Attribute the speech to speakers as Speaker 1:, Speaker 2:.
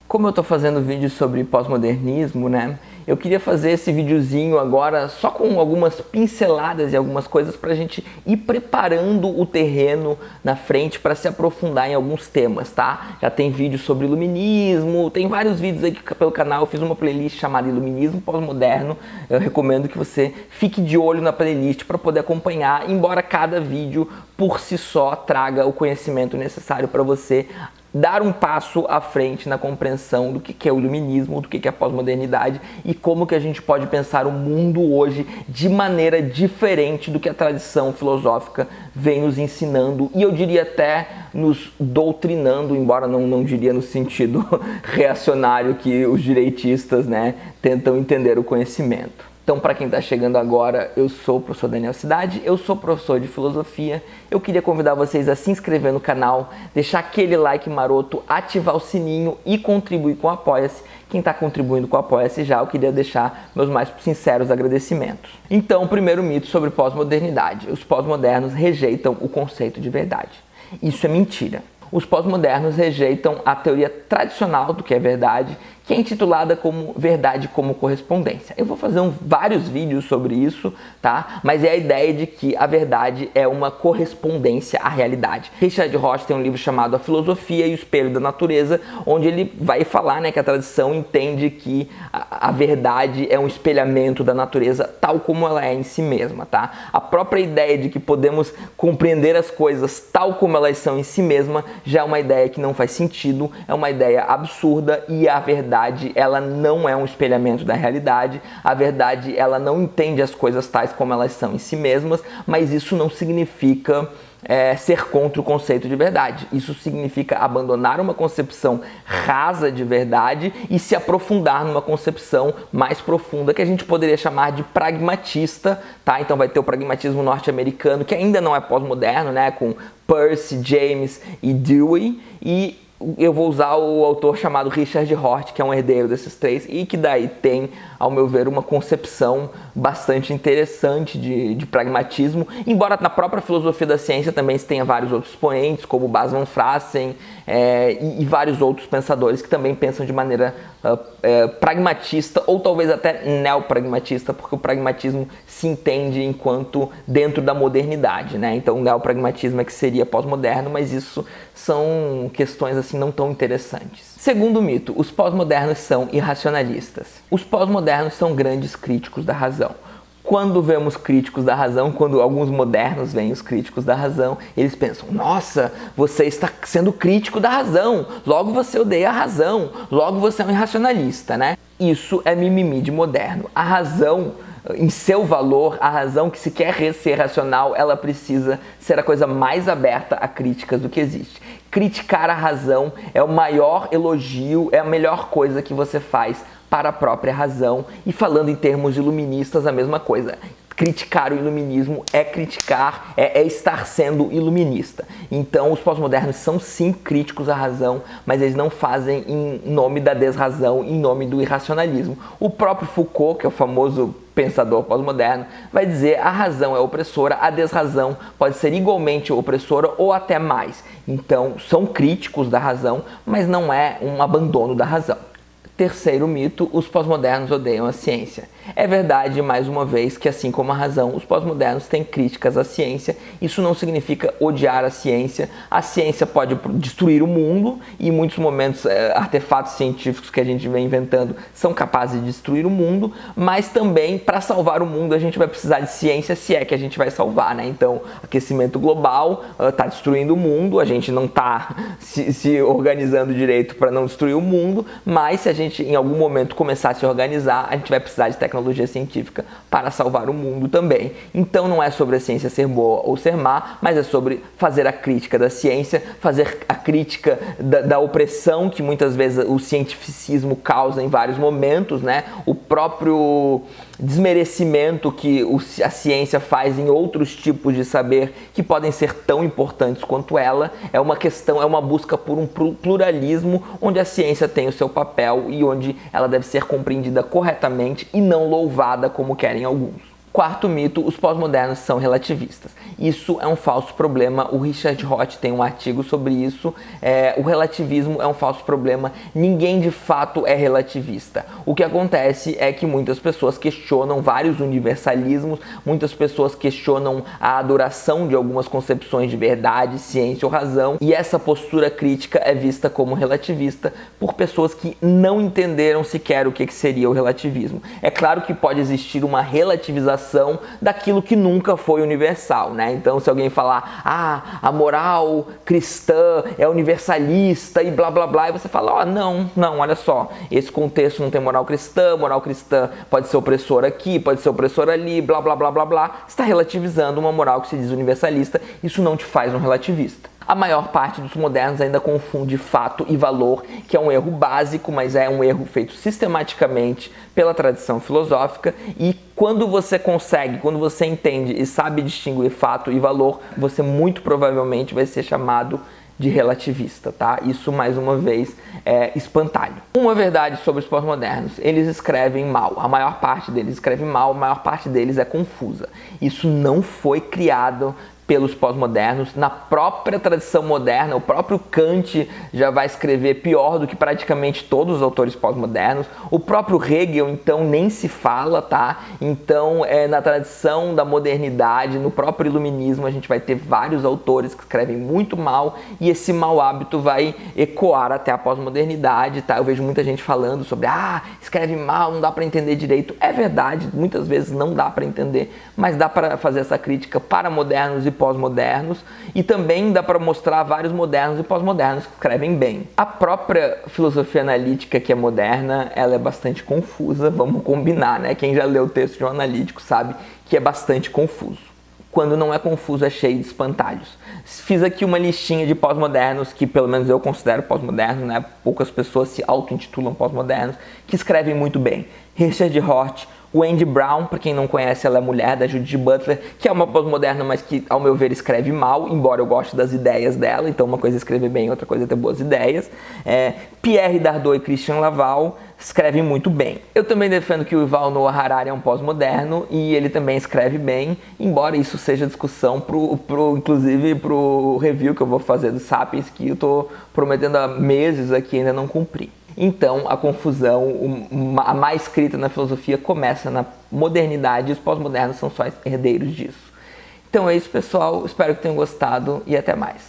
Speaker 1: Como eu tô fazendo vídeo sobre pós-modernismo, né? Eu queria fazer esse videozinho agora só com algumas pinceladas e algumas coisas pra gente ir preparando o terreno na frente para se aprofundar em alguns temas, tá? Já tem vídeo sobre iluminismo, tem vários vídeos aí pelo canal, eu fiz uma playlist chamada Iluminismo Pós-Moderno. Eu recomendo que você fique de olho na playlist para poder acompanhar, embora cada vídeo por si só traga o conhecimento necessário para você dar um passo à frente na compreensão do que é o iluminismo, do que é a pós-modernidade e como que a gente pode pensar o mundo hoje de maneira diferente do que a tradição filosófica vem nos ensinando e eu diria até nos doutrinando, embora não diria no sentido reacionário que os direitistas, né, tentam entender o conhecimento. Então, para quem está chegando agora, eu sou o professor Daniel Cidade, eu sou professor de filosofia. Eu queria convidar vocês a se inscrever no canal, deixar aquele like maroto, ativar o sininho e contribuir com o Apoia-se. Quem está contribuindo com o Apoia-se já, eu queria deixar meus mais sinceros agradecimentos. Então, o primeiro mito sobre pós-modernidade. Os pós-modernos rejeitam o conceito de verdade. Isso é mentira. Os pós-modernos rejeitam a teoria tradicional do que é verdade, que é intitulada como verdade como correspondência. Eu vou fazer vários vídeos sobre isso, tá? Mas é a ideia de que a verdade é uma correspondência à realidade. Richard Roth tem um livro chamado A Filosofia e o Espelho da Natureza, onde ele vai falar, né, que a tradição entende que a verdade é um espelhamento da natureza tal como ela é em si mesma, tá? A própria ideia de que podemos compreender as coisas tal como elas são em si mesma já é uma ideia que não faz sentido, é uma ideia absurda e a verdade ela não é um espelhamento da realidade, a verdade ela não entende as coisas tais como elas são em si mesmas, mas isso não significa ser contra o conceito de verdade. Isso significa abandonar uma concepção rasa de verdade e se aprofundar numa concepção mais profunda que a gente poderia chamar de pragmatista, tá? Então vai ter o pragmatismo norte-americano, que ainda não é pós-moderno, né? Com Peirce, James e Dewey, e eu vou usar o autor chamado Richard Roth, que é um herdeiro desses três e que daí tem, ao meu ver, uma concepção bastante interessante de pragmatismo, embora na própria filosofia da ciência também se tenha vários outros expoentes, como Bas van Fraassen e vários outros pensadores que também pensam de maneira pragmatista ou talvez até neopragmatista, porque o pragmatismo se entende enquanto dentro da modernidade, né? Então o neopragmatismo é que seria pós-moderno, mas isso são questões assim não tão interessantes. Segundo mito, os pós-modernos são irracionalistas. Os pós-modernos são grandes críticos da razão. Quando vemos críticos da razão, quando alguns modernos veem os críticos da razão, eles pensam, nossa, você está sendo crítico da razão, logo você odeia a razão, logo você é um irracionalista, né? Isso é mimimi de moderno. A razão, em seu valor, a razão que se quer ser racional, ela precisa ser a coisa mais aberta a críticas do que existe. Criticar a razão é o maior elogio, é a melhor coisa que você faz para a própria razão. E falando em termos iluministas, a mesma coisa. Criticar o iluminismo é criticar, é estar sendo iluminista. Então os pós-modernos são sim críticos à razão, mas eles não fazem em nome da desrazão, em nome do irracionalismo. O próprio Foucault, que é o famoso pensador pós-moderno, vai dizer a razão é opressora, a desrazão pode ser igualmente opressora ou até mais. Então são críticos da razão, mas não é um abandono da razão. Terceiro mito, os pós-modernos odeiam a ciência. É verdade, mais uma vez, que assim como a razão, os pós-modernos têm críticas à ciência. Isso não significa odiar a ciência. A ciência pode destruir o mundo e em muitos momentos artefatos científicos que a gente vem inventando são capazes de destruir o mundo, mas também para salvar o mundo a gente vai precisar de ciência se é que a gente vai salvar, né? Então, aquecimento global está destruindo o mundo, a gente não está se organizando direito para não destruir o mundo, mas se a gente em algum momento começar a se organizar, a gente vai precisar de tecnologia científica para salvar o mundo também. Então não é sobre a ciência ser boa ou ser má, mas é sobre fazer a crítica da ciência, fazer a crítica da opressão que muitas vezes o cientificismo causa em vários momentos, né? O próprio desmerecimento que a ciência faz em outros tipos de saber que podem ser tão importantes quanto ela, é uma questão, é uma busca por um pluralismo onde a ciência tem o seu papel e onde ela deve ser compreendida corretamente e não louvada como querem alguns. Quarto mito, os pós-modernos são relativistas. Isso é um falso problema, o Richard Roth tem um artigo sobre isso. O relativismo é um falso problema, ninguém de fato é relativista. O que acontece é que muitas pessoas questionam vários universalismos, muitas pessoas questionam a adoração de algumas concepções de verdade, ciência ou razão, e essa postura crítica é vista como relativista por pessoas que não entenderam sequer o que seria o relativismo. É claro que pode existir uma relativização daquilo que nunca foi universal, né? Então, se alguém falar, a moral cristã é universalista e blá blá blá, e você fala, não, olha só, esse contexto não tem moral cristã pode ser opressora aqui, pode ser opressora ali, blá blá blá blá blá, você está relativizando uma moral que se diz universalista, isso não te faz um relativista. A maior parte dos modernos ainda confunde fato e valor, que é um erro básico, mas é um erro feito sistematicamente pela tradição filosófica, e quando você entende e sabe distinguir fato e valor, você muito provavelmente vai ser chamado de relativista, tá? Isso, mais uma vez, é espantalho. Uma verdade sobre os pós-modernos, eles escrevem mal. A maior parte deles escreve mal, a maior parte deles é confusa. Isso não foi criado pelos pós-modernos. Na própria tradição moderna, o próprio Kant já vai escrever pior do que praticamente todos os autores pós-modernos. O próprio Hegel, então, nem se fala, tá? Então, na tradição da modernidade, no próprio iluminismo, a gente vai ter vários autores que escrevem muito mal, e esse mau hábito vai ecoar até a pós-modernidade, tá? Eu vejo muita gente falando sobre, escreve mal, não dá para entender direito. É verdade, muitas vezes não dá para entender, mas dá para fazer essa crítica para modernos e pós-modernos, e também dá para mostrar vários modernos e pós-modernos que escrevem bem. A própria filosofia analítica, que é moderna, ela é bastante confusa, vamos combinar, né? Quem já leu o texto de um analítico sabe que é bastante confuso. Quando não é confuso, é cheio de espantalhos. Fiz aqui uma listinha de pós-modernos, que pelo menos eu considero pós-modernos, né? Poucas pessoas se auto-intitulam pós-modernos, que escrevem muito bem. Richard Roth, Wendy Brown, para quem não conhece, ela é mulher da Judith Butler, que é uma pós-moderna, mas que, ao meu ver, escreve mal, embora eu goste das ideias dela. Então, uma coisa é escrever bem, outra coisa é ter boas ideias. Pierre Dardot e Christian Laval escrevem muito bem. Eu também defendo que o Yuval Noah Harari é um pós-moderno, e ele também escreve bem, embora isso seja discussão inclusive pro review que eu vou fazer do Sapiens, que eu tô prometendo há meses aqui e ainda não cumpri. Então, a confusão, a má escrita na filosofia começa na modernidade, e os pós-modernos são só herdeiros disso. Então é isso, pessoal. Espero que tenham gostado e até mais.